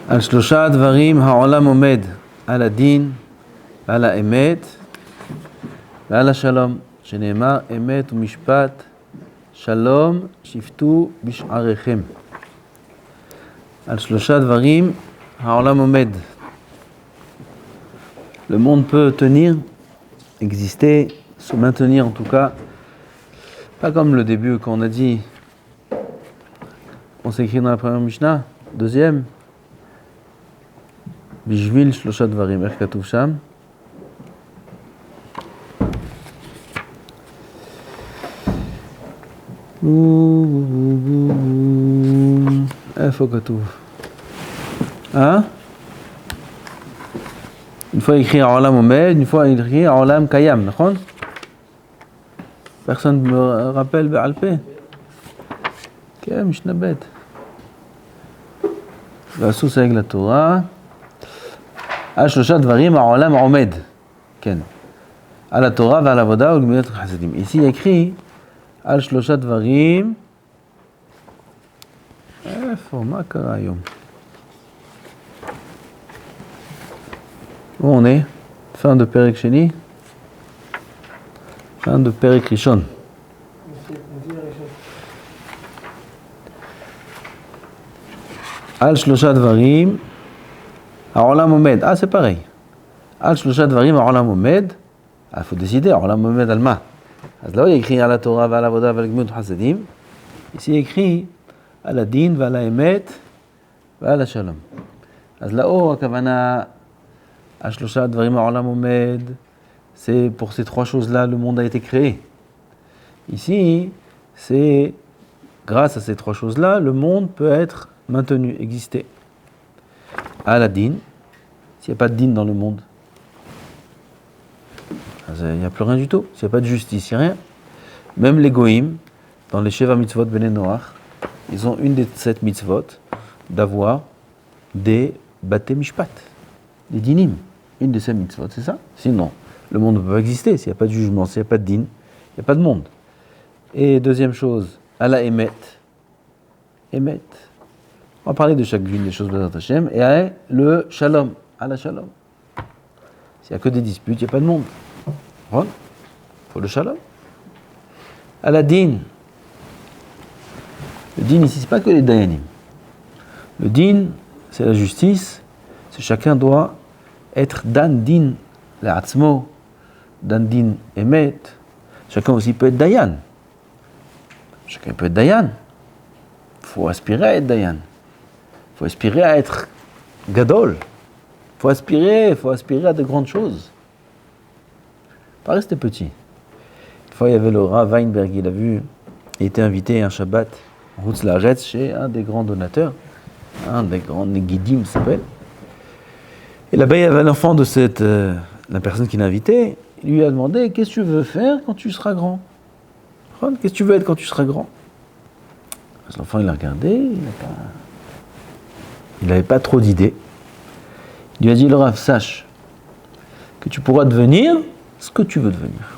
על שלושה דברים העולם עומד, על הדין ועל האמת ועל השלום, שנאמר אמת ומשפט, שלום שפטו בשעריכם. על שלושה דברים העולם עומד. Le monde peut tenir, exister, se maintenir en tout cas. Pas comme le début quand on a dit, on s'est écrit dans la première Mishnah, deuxième, Bishvil Shlosha Dvarim, איך כתוב שם? איפה כתוב? Une fois écrit העולם עומד, une fois écrit העולם קיים, נכון? Personne ne me rappelle בעל פה? כן, משנה ב' ועשו סייג לתורה על שלושה דברים העולם עומד, כן, על התורה ועל העבודה ולגמילות החסדים. Ici écrit על שלושה דברים, איפה, מה קרה היום? Où on est? Fin de פרק שני? fin de פרק ראשון. על שלושה דברים העולם עומד. C'est pareil. על שלושה דברים העולם עומד. Il faut décider, העולם עומד על מה? אז לא יקחי על התורה ועל העבודה ועל גמילות חסדים. Ici יקחי על הדין ועל האמת ועל השלום. אז לאור הכוונה על שלושה דברים העולם עומד, c'est pour ces trois choses-là le monde a été créé. Ici, c'est grâce à ces trois choses-là, le monde peut être maintenu, exister. À la din, s'il n'y a pas de din dans le monde, il n'y a plus rien du tout. S'il n'y a pas de justice, il n'y a rien. Même les goïms, dans les Sheva mitzvot Bnei Noach, ils ont une des 7 mitzvot d'avoir des bate mishpat, des dinim. Une des 7 mitzvot, c'est ça? Sinon, le monde ne peut pas exister. S'il n'y a pas de jugement, s'il n'y a pas de din, il n'y a pas de monde. Et deuxième chose, à la émet. Émet. On va parler de chacune des choses de Hashem. Et à le shalom. À la shalom. S'il n'y a que des disputes, il n'y a pas de monde. Il faut le shalom. À la din. Le din ici, ce n'est pas que les dayanim. Le din, c'est la justice. C'est chacun doit être dan din la'atzmo, dan din emet. Chacun aussi peut être dayan. Chacun peut être dayan. Il faut aspirer à être dayan. Il faut aspirer à être gadol. Il faut aspirer à de grandes choses. Pas rester petit. Une fois, il y avait le Rav Weinberg, il était invité un Shabbat en Hutz La'aretz chez un des grands donateurs, un des grands Negidim s'appelle. Et là-bas, il y avait l'enfant de la personne qui l'a invité. Il lui a demandé, qu'est-ce que tu veux faire quand tu seras grand? Qu'est-ce que tu veux être quand tu seras grand? L'enfant, il a regardé, il n'avait pas trop d'idées. Il lui a dit, le Rav, sache que tu pourras devenir ce que tu veux devenir.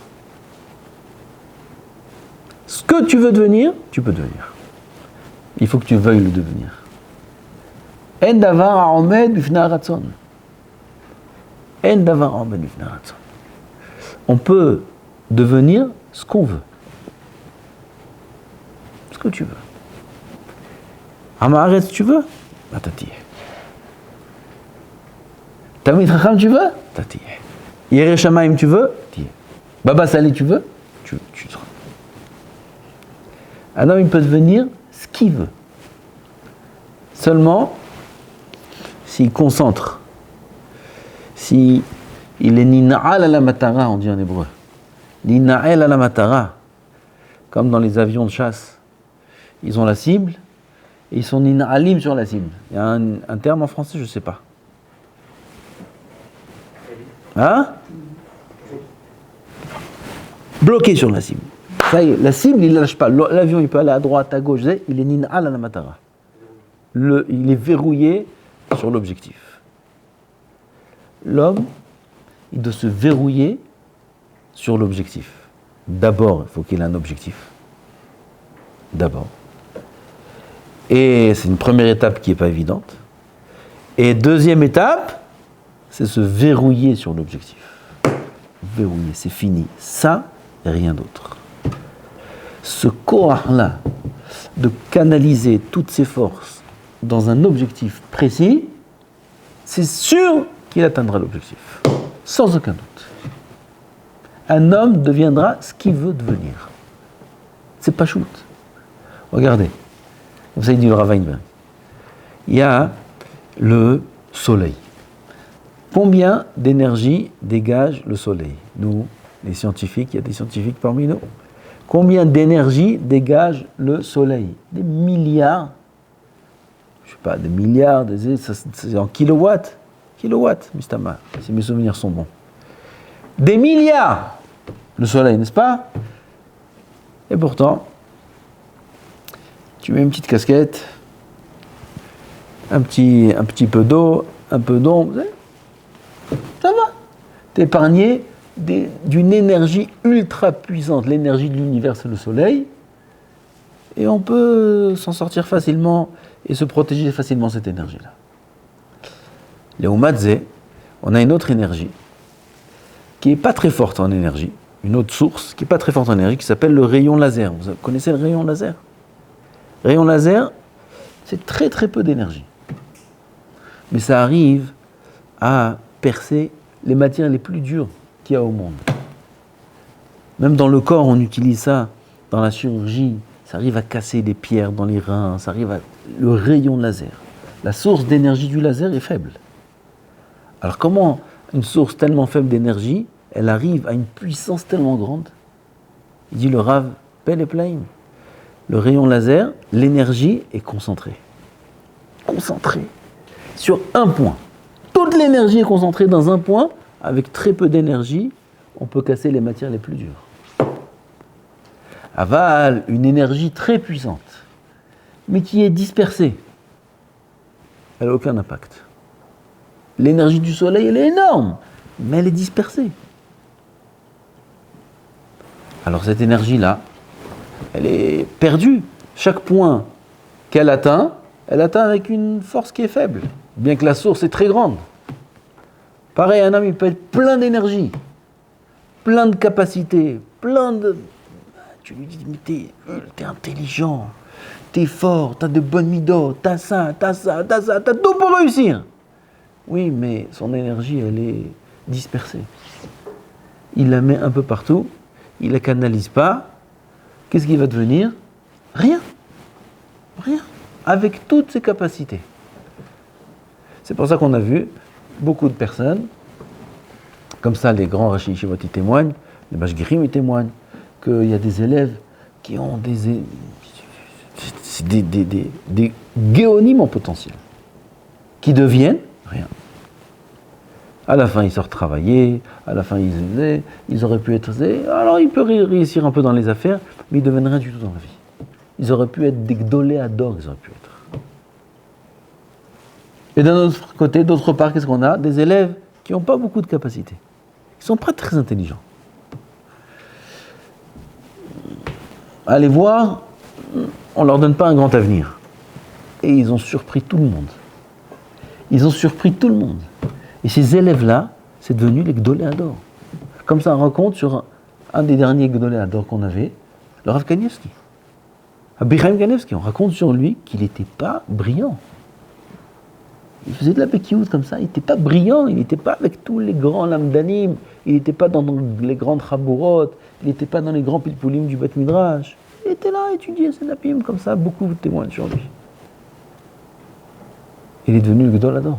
Ce que tu veux devenir, tu peux devenir. Il faut que tu veuilles le devenir. En davar ha'omed bifnei haratzon. En davar ha'omed bifnei haratzon. On peut devenir ce qu'on veut. Ce que tu veux. Amaretz, tu veux? Bah, t'as t'y es. Talmid Chacham, tu veux? T'as t'y es. Yireh Shamayim, tu veux? T'y es. Baba Sali, tu veux? Tu seras. Un homme, il peut devenir ce qu'il veut. Seulement, s'il concentre, s'il est nina'al ala matara, on dit en hébreu. Nina'al ala matara, comme dans les avions de chasse. Ils ont la cible, et ils sont nina'alim sur la cible. Il y a un terme en français, je ne sais pas. Hein? Bloqué sur la cible. Ça y est, la cible, il ne lâche pas. L'avion, il peut aller à droite, à gauche, il est nina'al ala matara. Il est verrouillé sur l'objectif. L'homme, il doit se verrouiller sur l'objectif. D'abord, il faut qu'il ait un objectif. D'abord. Et c'est une première étape qui n'est pas évidente. Et deuxième étape, c'est se verrouiller sur l'objectif. Verrouiller, c'est fini. Ça et rien d'autre. Ce koach-là, de canaliser toutes ses forces dans un objectif précis, c'est sûr qu'il atteindra l'objectif. Sans aucun doute. Un homme deviendra ce qu'il veut devenir. C'est pas shoot. Regardez. Comme ça, il dit le Rav Weinberg. Il y a le soleil. Combien d'énergie dégage le soleil? Nous, les scientifiques, il y a des scientifiques parmi nous. Combien d'énergie dégage le soleil? Des milliards. Je ne sais pas, des milliards, c'est en kilowatts. Kilowatts, Mistama, si mes souvenirs sont bons. Des milliards, le soleil, n'est-ce pas? Et pourtant, tu mets une petite casquette, un petit peu d'eau, un peu d'ombre, ça va. T'es épargné d'une énergie ultra puissante. L'énergie de l'univers, c'est le soleil. Et on peut s'en sortir facilement et se protéger facilement de cette énergie-là. Les Oumadze, on a une autre énergie qui n'est pas très forte en énergie, une autre source qui n'est pas très forte en énergie, qui s'appelle le rayon laser. Vous connaissez le rayon laser? Le rayon laser, c'est très très peu d'énergie. Mais ça arrive à percer les matières les plus dures qu'il y a au monde. Même dans le corps, on utilise ça. Dans la chirurgie, ça arrive à casser les pierres dans les reins, ça arrive à... Le rayon laser. La source d'énergie du laser est faible. Alors comment une source tellement faible d'énergie, elle arrive à une puissance tellement grande? Il dit le Rav Pele Plaim. Le rayon laser, l'énergie est concentrée. Concentrée. Sur un point. Toute l'énergie est concentrée dans un point. Avec très peu d'énergie, on peut casser les matières les plus dures. Aval, une énergie très puissante, mais qui est dispersée. Elle n'a aucun impact. L'énergie du soleil, elle est énorme, mais elle est dispersée. Alors cette énergie-là, elle est perdue. Chaque point qu'elle atteint, elle atteint avec une force qui est faible, bien que la source est très grande. Pareil, un homme, il peut être plein d'énergie, plein de capacités, plein de... Tu lui dis, mais t'es intelligent, t'es fort, t'as de bonnes midot, t'as tout pour réussir. Oui, mais son énergie, elle est dispersée. Il la met un peu partout, il la canalise pas. Qu'est-ce qu'il va devenir? Rien. Rien. Avec toutes ses capacités. C'est pour ça qu'on a vu beaucoup de personnes, comme ça les grands Rashi Yeshivot ils témoignent, les Mashgirim ils témoignent, qu'il y a des élèves qui ont des géonymes en potentiel, qui deviennent rien. À la fin, ils sortent travailler, à la fin, ils auraient pu être... Alors, ils peuvent réussir un peu dans les affaires, mais ils ne deviennent rien du tout dans la vie. Ils auraient pu être des gdoléadors, ils auraient pu être. Et d'un autre côté, d'autre part, qu'est-ce qu'on a? Des élèves qui n'ont pas beaucoup de capacités. Ils ne sont pas très intelligents. Allez voir, on ne leur donne pas un grand avenir. Et ils ont surpris tout le monde. Ils ont surpris tout le monde. Et ces élèves-là, c'est devenu les Gdoléadors. Comme ça, on raconte sur un des derniers Gdoléadors qu'on avait, le Rav Kanievski. Abichaim Kanievski, on raconte sur lui qu'il n'était pas brillant. Il faisait de la bekiout comme ça, il n'était pas brillant, il n'était pas avec tous les grands lamdanim, il n'était pas dans les grandes chabourot, il n'était pas dans les grands pilpoulim du Beth Midrash. Il était là à étudier ses lapim comme ça, beaucoup témoignent sur lui. Il est devenu le Gdoléador.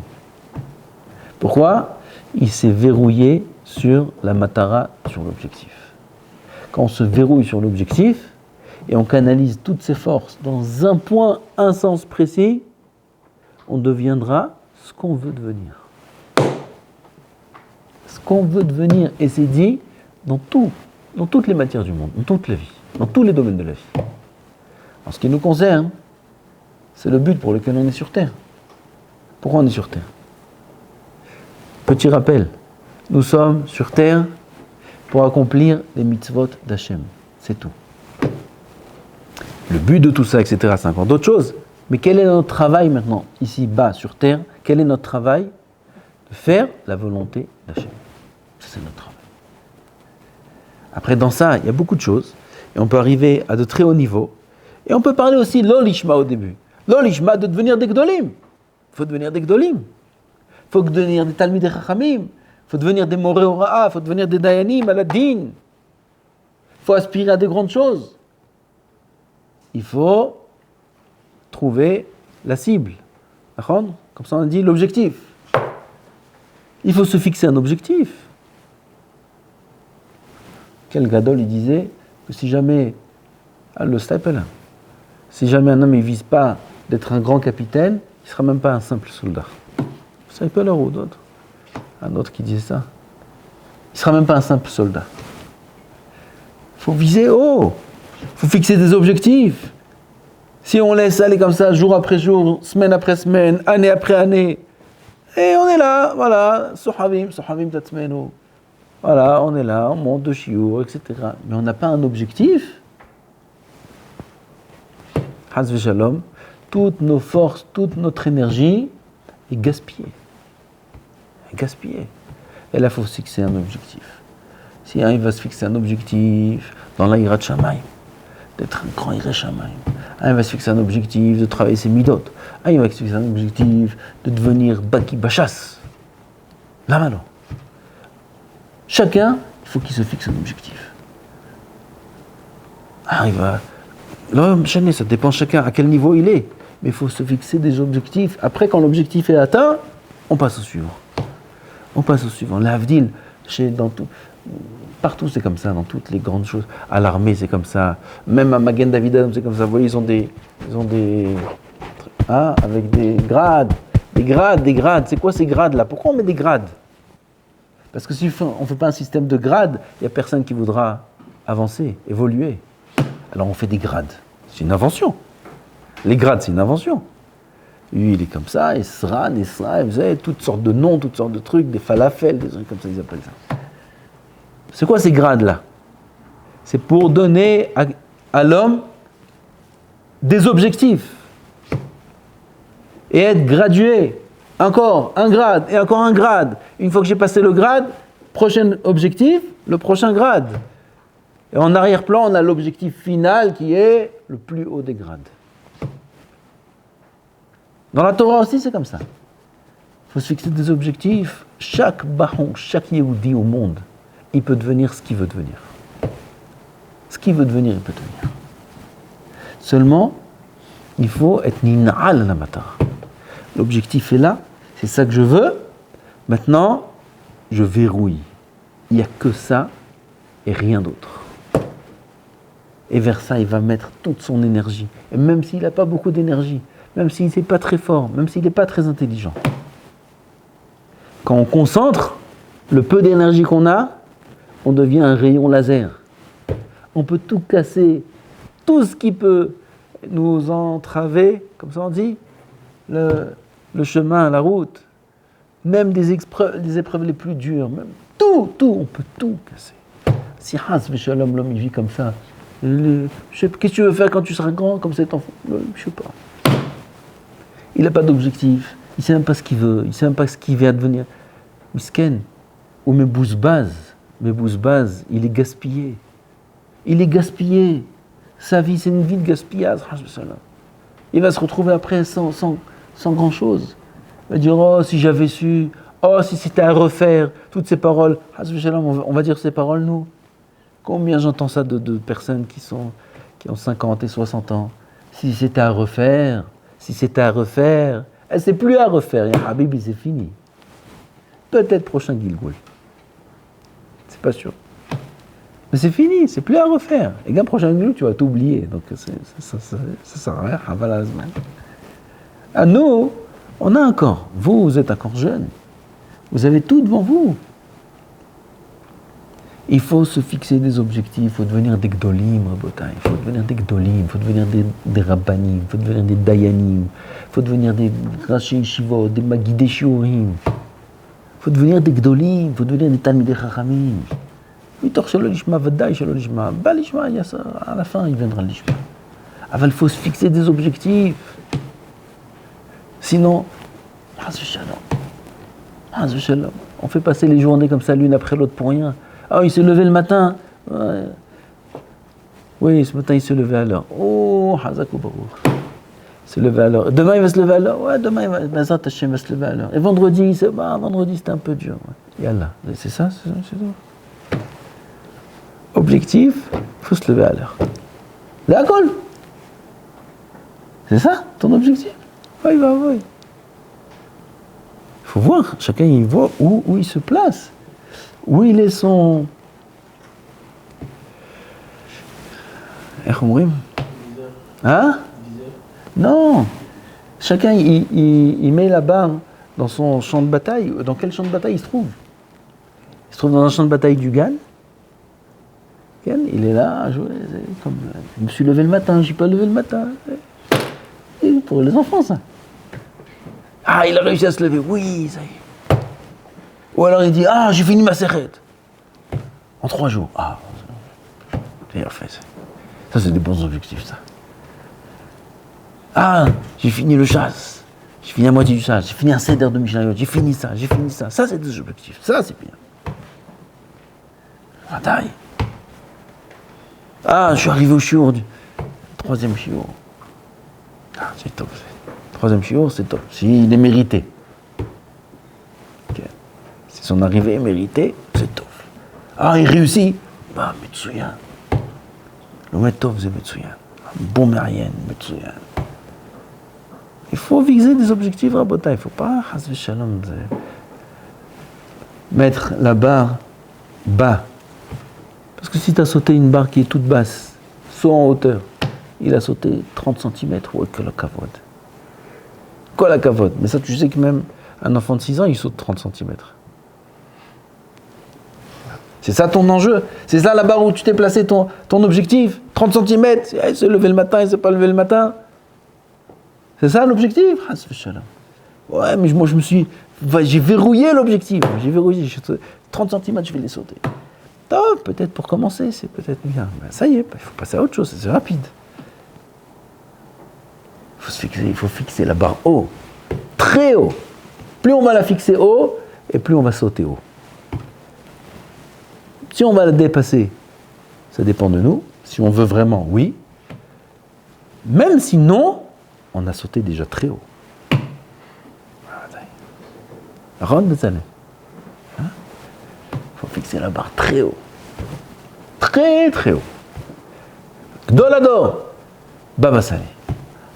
Pourquoi? Il s'est verrouillé sur la matara, sur l'objectif. Quand on se verrouille sur l'objectif et on canalise toutes ses forces dans un point, un sens précis, on deviendra ce qu'on veut devenir. Ce qu'on veut devenir, et c'est dit dans toutes les matières du monde, dans toute la vie, dans tous les domaines de la vie. En ce qui nous concerne, c'est le but pour lequel on est sur Terre. Pourquoi on est sur Terre? Petit rappel, nous sommes sur Terre pour accomplir les mitzvot d'Hachem. C'est tout. Le but de tout ça, etc., c'est encore d'autres choses. Mais quel est notre travail maintenant, ici bas sur terre? Quel est notre travail? De faire la volonté d'Hachem. Ça, c'est notre travail. Après, dans ça, il y a beaucoup de choses. Et on peut arriver à de très hauts niveaux. Et on peut parler aussi de l'olishma au début. L'olishma de devenir des gdolim. Il faut devenir des gdolim. Il faut devenir des talmidei chachamim. Il faut devenir des moré hora'a. Il faut devenir des dayanim à la din. Il faut aspirer à des grandes choses. Il faut trouver la cible. Comme ça on dit l'objectif. Il faut se fixer un objectif. Quel gadol il disait que si jamais, le stapel, si jamais un homme ne vise pas d'être un grand capitaine, il ne sera même pas un simple soldat. Stapel ou d'autres. Un autre qui disait ça. Il ne sera même pas un simple soldat. Il faut viser haut. Il faut fixer des objectifs. Si on laisse aller comme ça, jour après jour, semaine après semaine, année après année, et on est là, voilà, sohavim tatzmenu. Voilà, on est là, on monte de chiour, etc. Mais on n'a pas un objectif. Haz v'shalom, toutes nos forces, toute notre énergie est gaspillée. Et là, il faut se fixer un objectif. Si un il va se fixer un objectif dans la Yirat Shamayim, d'être un grand Yirat Shamayim, un va se fixer un objectif de travailler ses midot, un va se fixer un objectif de devenir Baki Bachas. Là maintenant. Chacun, il faut qu'il se fixe un objectif. Ça dépend chacun à quel niveau il est. Mais il faut se fixer des objectifs. Après, quand l'objectif est atteint, on passe au suivant. L'Avdil, partout c'est comme ça, dans toutes les grandes choses. À l'armée c'est comme ça. Même à Magen David Adom c'est comme ça. Vous voyez, ils ont des avec des grades. Des grades. C'est quoi ces grades là? Pourquoi on met des grades? Parce que si on ne fait pas un système de grades, il n'y a personne qui voudra avancer, évoluer. Alors on fait des grades. C'est une invention. Les grades, c'est une invention. Lui, il est comme ça, Esran, vous avez toutes sortes de noms, toutes sortes de trucs, des falafels, des trucs comme ça, ils appellent ça. C'est quoi ces grades-là? C'est pour donner à l'homme des objectifs. Et être gradué. Encore un grade et encore un grade. Une fois que j'ai passé le grade, prochain objectif, le prochain grade. Et en arrière-plan, on a l'objectif final qui est le plus haut des grades. Dans la Torah aussi, c'est comme ça. Il faut se fixer des objectifs. Chaque baron, chaque Yehudi au monde, il peut devenir ce qu'il veut devenir. Ce qu'il veut devenir, il peut devenir. Seulement, il faut être nina'al la matara. L'objectif est là. C'est ça que je veux. Maintenant, je verrouille. Il n'y a que ça et rien d'autre. Et vers ça, il va mettre toute son énergie. Et même s'il n'a pas beaucoup d'énergie, même s'il n'est pas très fort, même s'il n'est pas très intelligent. Quand on concentre le peu d'énergie qu'on a, on devient un rayon laser. On peut tout casser, tout ce qui peut nous entraver, comme ça on dit, le chemin, la route, même des épreuves les plus dures, même tout, on peut tout casser. Si Haz v'Shalom, l'homme il vit comme ça, qu'est-ce que tu veux faire quand tu seras grand comme cet enfant? Je ne sais pas. Il n'a pas d'objectif, il ne sait même pas ce qu'il veut, il ne sait même pas ce qu'il va devenir. Misken, ou mes bousbaz, il est gaspillé. Sa vie, c'est une vie de gaspillage. Il va se retrouver après sans grand-chose. Il va dire, oh, si j'avais su, oh, si c'était à refaire, toutes ces paroles. On va dire ces paroles, nous. Combien j'entends ça de personnes qui ont 50 et 60 ans. Si c'était à refaire, c'est plus à refaire. Habibi, c'est fini. Peut-être prochain Gilgoul. C'est pas sûr. Mais c'est fini, c'est plus à refaire. Et quand prochain Gilgoul, tu vas t'oublier. Donc ça sert à rien. À nous, on a encore. Vous êtes encore jeune. Vous avez tout devant vous. Il faut se fixer des objectifs, il faut devenir des gdolim, il faut devenir des gdolim, il faut devenir des rabbanim, il faut devenir des dayanim, il faut devenir des rashi yeshivot, des magidei shiurim, il faut devenir des gdolim, il faut devenir des talmidei chachamim. Mitor shelo lishma, vadaï shelo lishma, lishma, à la fin il viendra lishma. Il faut se fixer des objectifs. Sinon, on fait passer les journées comme ça l'une après l'autre pour rien. Ah, il s'est levé le matin. Ouais. Oui, ce matin il s'est levé à l'heure. Oh, Hazakou Barouk. Il s'est levé à l'heure. Demain il va se lever à l'heure. Ouais, demain il va se lever à l'heure. Et vendredi, vendredi c'était un peu dur. Ouais. Yallah, c'est ça, c'est tout. Objectif, il faut se lever à l'heure. D'accord. C'est ça, ton objectif. Oui, bah oui. Il faut voir, chacun il voit où il se place. Où il est son... Hein? Non. Chacun il met la barre dans son champ de bataille. Dans quel champ de bataille il se trouve? Il se trouve dans un champ de bataille du Gan. Il est là, comme, je me suis levé le matin, je suis pas levé le matin. Et pour les enfants, ça. Ah, il a réussi à se lever, oui, ça y est. Ou alors il dit, ah, j'ai fini ma serrette. En 3 jours. Ah, c'est bien fait. Ça, c'est des bons objectifs, ça. Ah, j'ai fini le chasse. J'ai fini la moitié du chasse. J'ai fini un céder de Michelin. J'ai fini ça. Ça, c'est des objectifs. Ça, c'est bien. Bataille. Ah, je suis arrivé au chiour du 3e chiour. Ah, c'est top. 3e chiour, c'est top. S'il est mérité. Okay. Si son arrivée est méritée, c'est top. Ah, il réussit. Bah, Metsuyan. Le Metov, c'est Metsuyan. Un bon Marien, Metsuyan. Il faut viser des objectifs Rabota. Il ne faut pas, Hazve Shalom, mettre la barre bas. Parce que si tu as sauté une barre qui est toute basse, saut en hauteur, il a sauté 30 cm, ouais, que la cavote. Quoi la cavote? Mais ça, tu sais que même un enfant de 6 ans, il saute 30 cm. C'est ça ton enjeu. C'est ça la barre où tu t'es placé ton objectif. 30 cm, il s'est levé le matin, il ne s'est pas levé le matin. C'est ça l'objectif? Ouais, mais moi j'ai verrouillé l'objectif. J'ai verrouillé. 30 cm, je vais les sauter. Top, peut-être pour commencer, c'est peut-être bien. Ben, ça y est, il faut passer à autre chose, c'est rapide. Il faut fixer la barre haut, très haut. Plus on va la fixer haut, et plus on va sauter haut. Si on va la dépasser, ça dépend de nous. Si on veut vraiment, oui. Même si non, on a sauté déjà très haut. Ron Bezalel. Il faut fixer la barre très haut. Très très haut. Gdolador. Baba Saleh.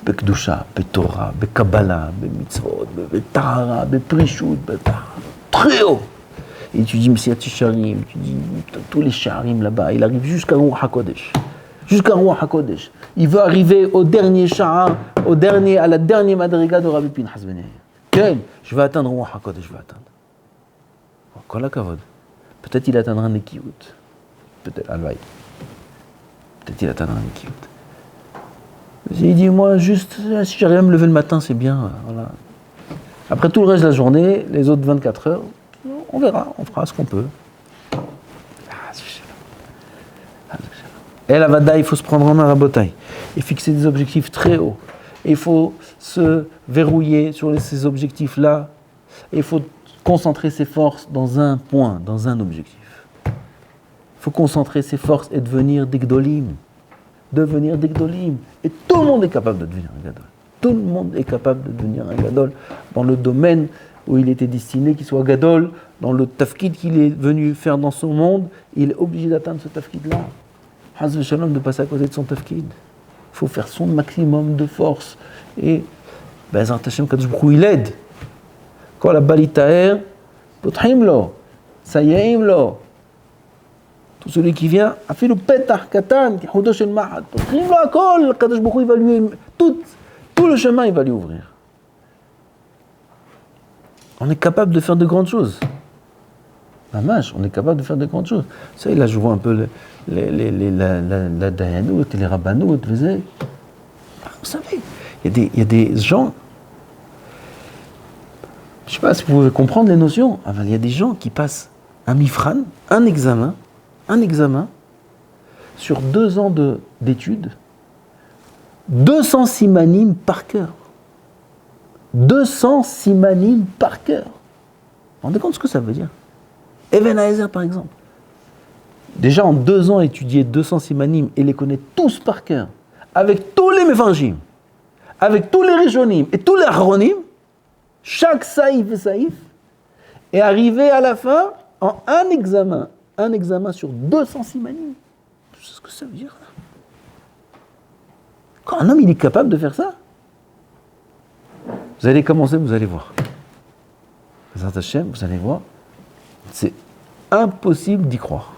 Bekdusha, Betorah, Bekabbalah, Bemitzvot, Betahara, Beprishut, très haut. Et tu dis, Messiah Tisharim, tu dis, tous les Sharim là-bas, il arrive jusqu'à Ruach HaKodesh. Jusqu'à Ruach HaKodesh. Il veut arriver au dernier Sha'ar, à la dernière Madriga de Rabbi Pinchas Ben Yair. Quel? Je vais atteindre Ruach HaKodesh, je vais atteindre. Kol HaKavod. Peut-être il atteindra un Nekiyut. Peut-être, Alvaï. Peut-être il atteindra un Nekiyut. Il dit, moi, juste, si j'arrive à me lever le matin, c'est bien. Voilà. Après tout le reste de la journée, les autres 24 heures, on verra, on fera ce qu'on peut. Et la Vada, il faut se prendre en main à Botaï et fixer des objectifs très hauts. Et il faut se verrouiller sur ces objectifs-là. Et il faut concentrer ses forces dans un point, dans un objectif. Il faut concentrer ses forces et devenir des Gdolim. Devenir des Gdolim. Et tout le monde est capable de devenir un Gadol. Tout le monde est capable de devenir un Gadol dans le domaine où il était destiné, qu'il soit Gadol, dans le tafkid qu'il est venu faire dans son monde, il est obligé d'atteindre ce tafkid-là. Hazve Shalom de passer à côté de son tafkid. Il faut faire son maximum de force. Et, Be'ezrat Hashem, Kadosh Baruch Hu, il aide. Quand la balitaer, potchim lo, sayaim lo. Tout celui qui vient, afilu petach katan, ki chudo shel mahad. Potchim lo akol, Kadosh Baruch Hu, il va lui, tout le chemin, il va lui ouvrir. On est capable de faire de grandes choses. On est capable de faire de grandes choses. Ça, là, je vois un peu la Dayanout et les Rabbanout. Vous savez, il y a des gens, je ne sais pas si vous pouvez comprendre les notions, il y a des gens qui passent un mifran, un examen, sur 2 ans d'études, 200 simanim par cœur. 200 simanim par cœur. Vous vous rendez compte ce que ça veut dire? Even Haezer, par exemple. Déjà, en 2 ans, étudier 200 simanim et les connaître tous par cœur, avec tous les mefarjim, avec tous les rishonim et tous les acharonim, chaque saïf et saïf, et arriver à la fin en un examen sur 200 simanim. C'est ce que ça veut dire. Quand un homme il est capable de faire ça, vous allez commencer, vous allez voir. Vous allez voir, c'est impossible d'y croire.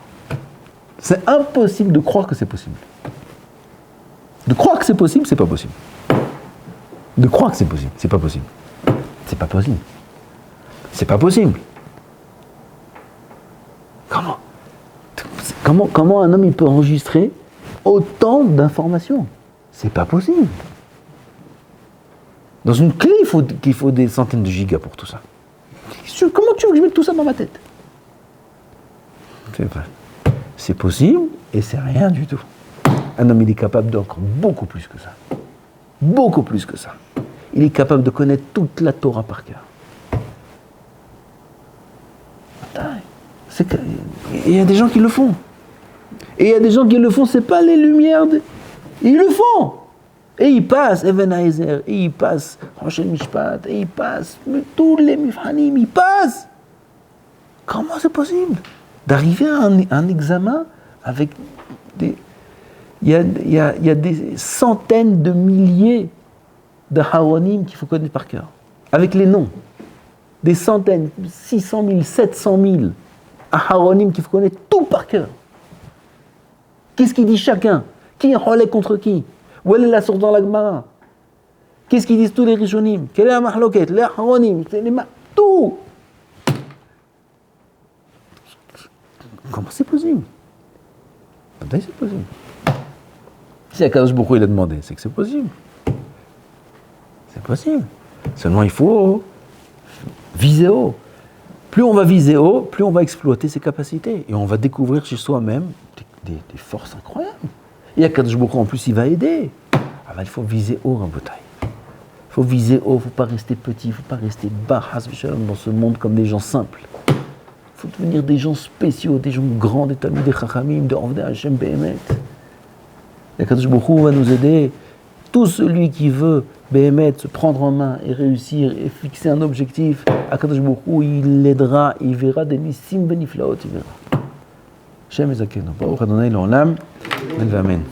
C'est impossible de croire que c'est possible. De croire que c'est possible, c'est pas possible. De croire que c'est possible, c'est pas possible. C'est pas possible. C'est pas possible. Comment un homme il peut enregistrer autant d'informations? C'est pas possible. Dans une clé, il faut des centaines de gigas pour tout ça. Comment tu veux que je mette tout ça dans ma tête? C'est possible et c'est rien du tout. Un homme il est capable d'encore beaucoup plus que ça. Beaucoup plus que ça. Il est capable de connaître toute la Torah par cœur. Il y a des gens qui le font. Et il y a des gens qui le font, c'est pas les lumières. Ils le font. Et ils passent Even Haezer, et ils passent Rosh Mishpat, et ils passent tous les Mifhanim, ils passent. Comment c'est possible d'arriver à un examen avec des... Il y a des centaines de milliers de Haronim qu'il faut connaître par cœur. Avec les noms. Des centaines, 600 000, 700 000 Haronim qu'il faut connaître tout par cœur. Qu'est-ce qu'il dit chacun? Qui est relais contre qui? Où est la source dans la Gemara? Qu'est-ce qu'ils disent tous les Rishonim? Quelle est la mahloket? Les Haronim? Tout! Comment c'est possible? C'est possible. Si Akadosh Baruch Hu il a demandé, c'est que c'est possible. C'est possible. Seulement il faut viser haut. Plus on va viser haut, plus on va exploiter ses capacités. Et on va découvrir chez soi-même des forces incroyables. Et Akadosh Baruch Hu en plus il va aider. Ah ben, il faut viser haut en bataille. Il faut viser haut, il ne faut pas rester petit, il ne faut pas rester bas, dans ce monde comme des gens simples. Il faut devenir des gens spéciaux, des gens grands, des Talmidei Chachamim, de Ovdei Hashem Behemet. Et Akadosh Baruch Hu va nous aider. Tout celui qui veut Behemet se prendre en main et réussir et fixer un objectif, Akadosh Baruch Hu il l'aidera, il verra des nissim beniflaot, il verra. Hashem ezakenu, Baruch Adonai l'olam, amen.